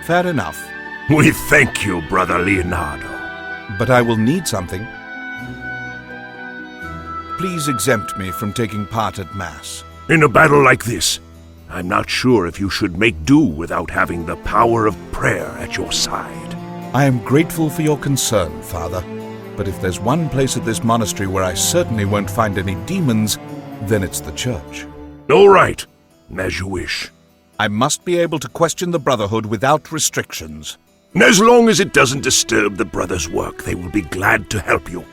Fair enough. We thank you, Brother Leonardo. But I will need something. Please exempt me from taking part at Mass. In a battle like this, I'm not sure if you should make do without having the power of prayer at your side. I am grateful for your concern, Father. But if there's one place at this monastery where I certainly won't find any demons, then it's the church. All right, as you wish. I must be able to question the Brotherhood without restrictions. As long as it doesn't disturb the Brothers' work, they will be glad to help you.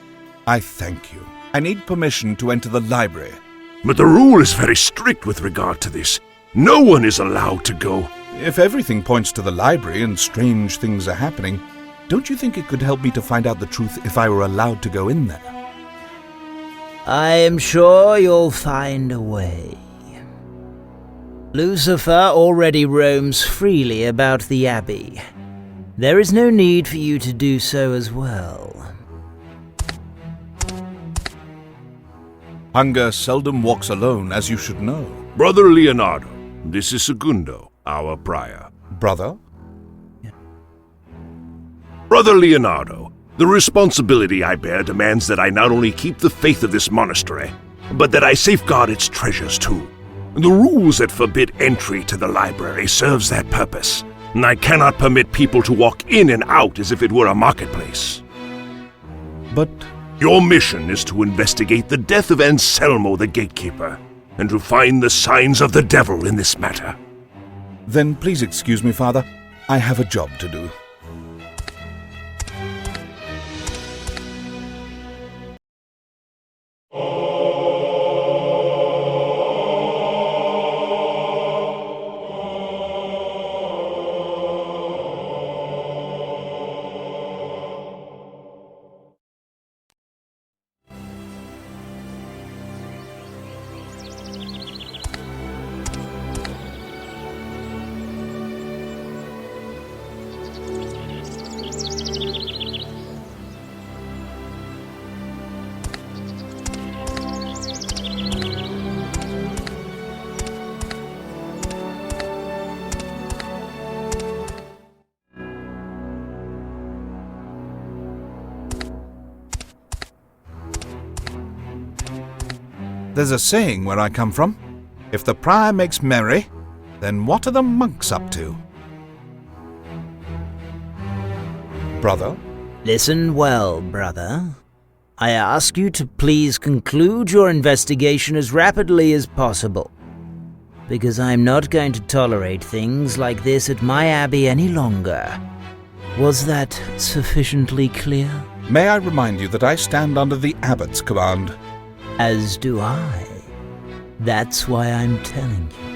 I thank you. I need permission to enter the library. But the rule is very strict with regard to this. No one is allowed to go. If everything points to the library and strange things are happening, don't you think it could help me to find out the truth if I were allowed to go in there? I am sure you'll find a way. Lucifer already roams freely about the Abbey. There is no need for you to do so as well. Hunger seldom walks alone, as you should know. Brother Leonardo, this is Segundo, our prior. Brother? Brother Leonardo, the responsibility I bear demands that I not only keep the faith of this monastery, but that I safeguard its treasures too. The rules that forbid entry to the library serves that purpose, and I cannot permit people to walk in and out as if it were a marketplace. But your mission is to investigate the death of Anselmo the gatekeeper, and to find the signs of the devil in this matter. then please excuse me, Father. I have a job to do. There's a saying where I come from. If the prior makes merry, then what are the monks up to? Brother? Listen well, brother. I ask you to please conclude your investigation as rapidly as possible, because I'm not going to tolerate things like this at my abbey any longer. Was that sufficiently clear? May I remind you that I stand under the abbot's command? As do I. That's why I'm telling you.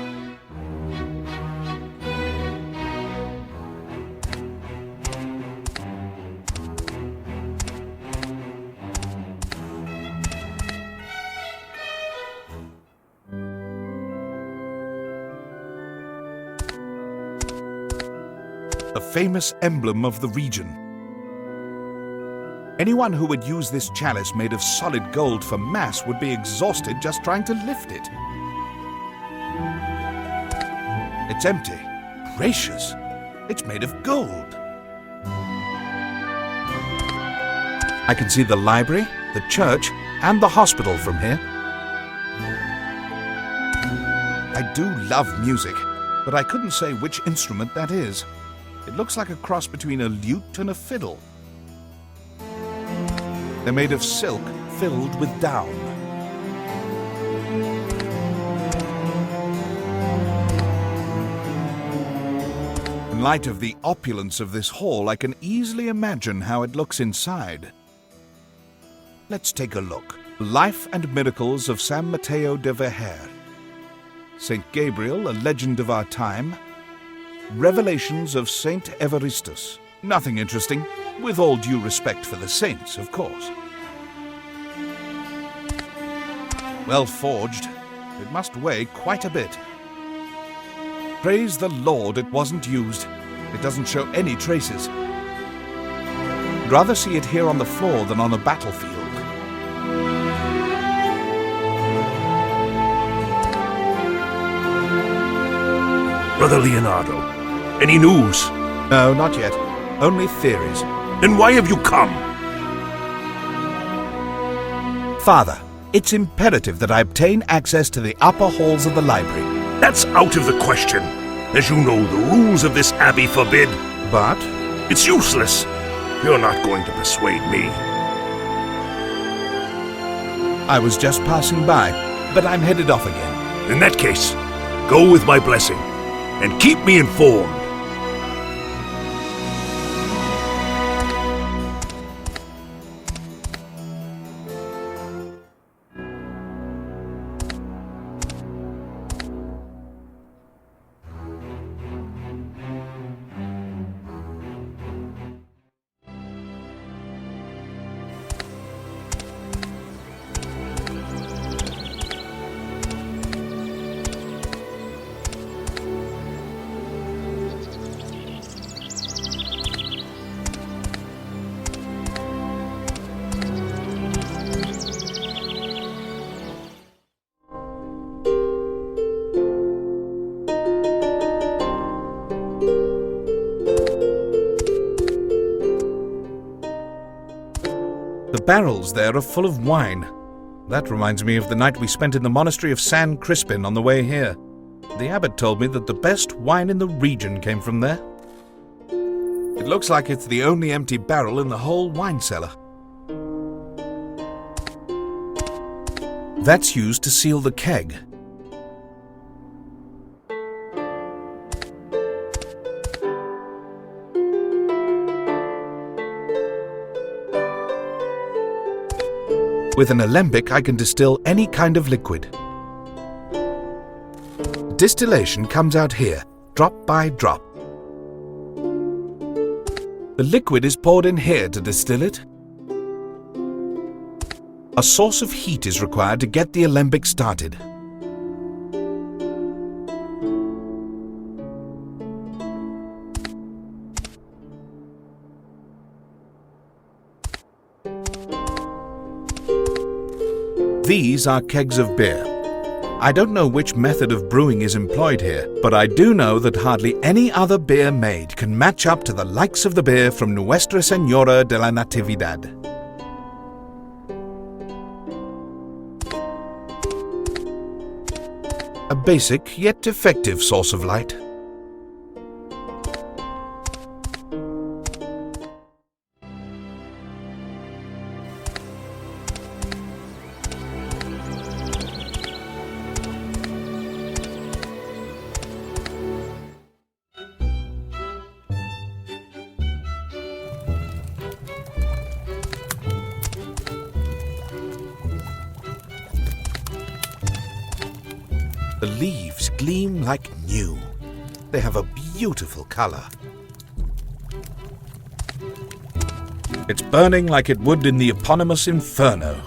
The famous emblem of the region. Anyone who would use this chalice made of solid gold for Mass would be exhausted just trying to lift it. It's empty. Gracious! It's made of gold. I can see the library, the church, and the hospital from here. I do love music, but I couldn't say which instrument that is. It looks like a cross between a lute and a fiddle. They're made of silk filled with down. In light of the opulence of this hall, I can easily imagine how it looks inside. Let's take a look. Life and Miracles of San Mateo de Vejer. St. Gabriel, a legend of our time. Revelations of Saint Evaristus. Nothing interesting, with all due respect for the saints, of course. Well forged. It must weigh quite a bit. Praise the Lord it wasn't used. It doesn't show any traces. I'd rather see it here on the floor than on a battlefield. Brother Leonardo, any news? No, not yet. Only theories. Then why have you come? Father, it's imperative that I obtain access to the upper halls of the library. That's out of the question. As you know, the rules of this abbey forbid. But It's useless. You're not going to persuade me. I was just passing by, but I'm headed off again. In that case, go with my blessing, and keep me informed. The barrels there are full of wine. That reminds me of the night we spent in the monastery of San Crispin on the way here. The abbot told me that the best wine in the region came from there. It looks like it's the only empty barrel in the whole wine cellar. That's used to seal the keg. With an alembic, I can distill any kind of liquid. Distillation comes out here, drop by drop. The liquid is poured in here to distill it. A source of heat is required to get the alembic started. These are kegs of beer. I don't know which method of brewing is employed here, but I do know that hardly any other beer made can match up to the likes of the beer from Nuestra Señora de la Natividad. A basic yet effective source of light. The leaves gleam like new. They have a beautiful color. It's burning like it would in the eponymous inferno.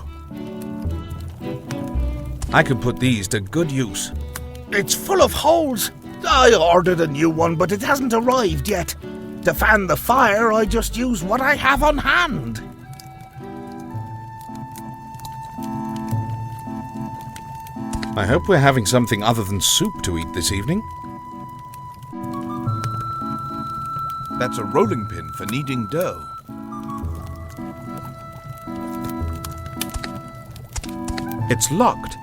I could put these to good use. It's full of holes. I ordered a new one, but it hasn't arrived yet. To fan the fire, I just use what I have on hand. I hope we're having something other than soup to eat this evening. That's a rolling pin for kneading dough. It's locked.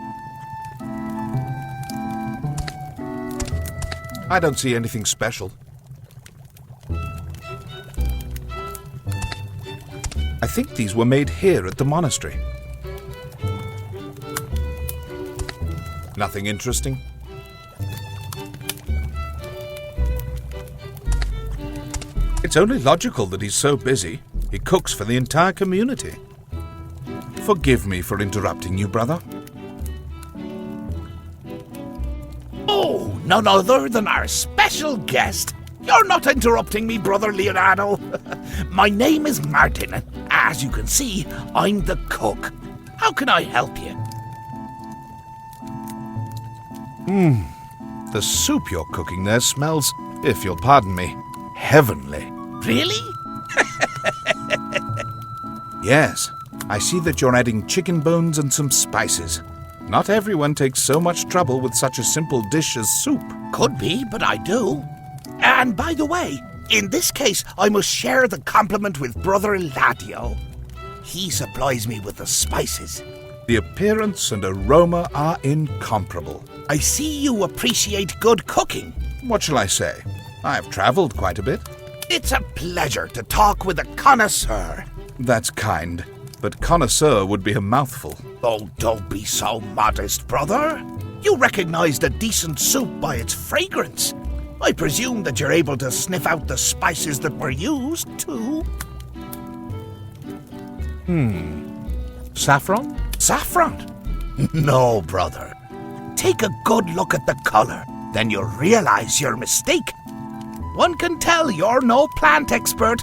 I don't see anything special. I think these were made here at the monastery. Nothing interesting? It's only logical that he's so busy. He cooks for the entire community. Forgive me for interrupting you, brother. Oh, none other than our special guest. You're not interrupting me, Brother Leonardo. My name is Martin, and as you can see, I'm the cook. How can I help you? The soup you're cooking there smells, if you'll pardon me, heavenly. Really? Yes, I see that you're adding chicken bones and some spices. Not everyone takes so much trouble with such a simple dish as soup. Could be, but I do. And by the way, In this case, I must share the compliment with Brother Eladio. He supplies me with the spices. The appearance and aroma are incomparable. I see you appreciate good cooking. What shall I say? I've traveled quite a bit. It's a pleasure to talk with a connoisseur. That's kind, but connoisseur would be a mouthful. Oh, don't be so modest, brother. You recognized a decent soup by its fragrance. I presume that you're able to sniff out the spices that were used, too. Saffron? Saffron? No, brother. Take a good look at the color, then you'll realize your mistake. One can tell you're no plant expert.